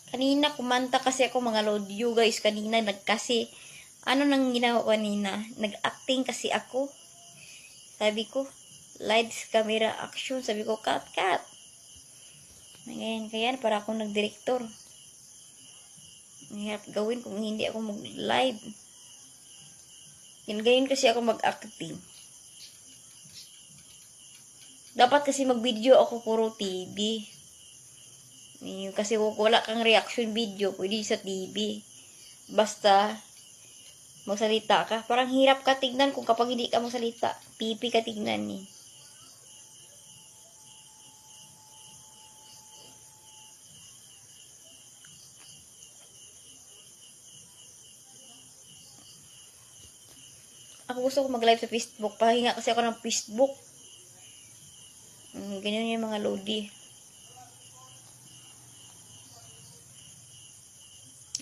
Kanina, kumanta kasi ako mga load. You guys, kanina, nagkasi. Ano nang ginawa ko kanina? Nag-acting kasi ako. Sabi ko, lights, camera, action. Sabi ko, cut, cut. Ngayon, kaya para akong nag-director. Mahirap gawin kung hindi ako mag-live. Ngayon kasi ako mag-acting. Dapat kasi mag-video ako puro TV. Kasi wala kang reaction video, pwede sa TV. Basta, magsalita ka. Parang hirap ka tignan kung kapag hindi ka magsalita. Pipi ka tignan eh. Ako gusto ko mag-live sa Facebook. Pahinga kasi ako ng Facebook. Ganyan yung mga lodi.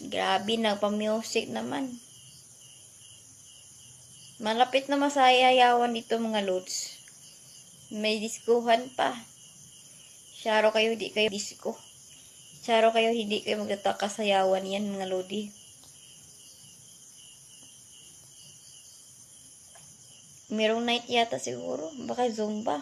Grabe, nagpa-music naman. Malapit na masayayawan dito mga lods. May diskuhan pa. Syaro kayo, hindi kayo disco. Syaro kayo, hindi kayo magtataka sayawan yan mga lodi. Merong night yata siguro. Baka Zumba.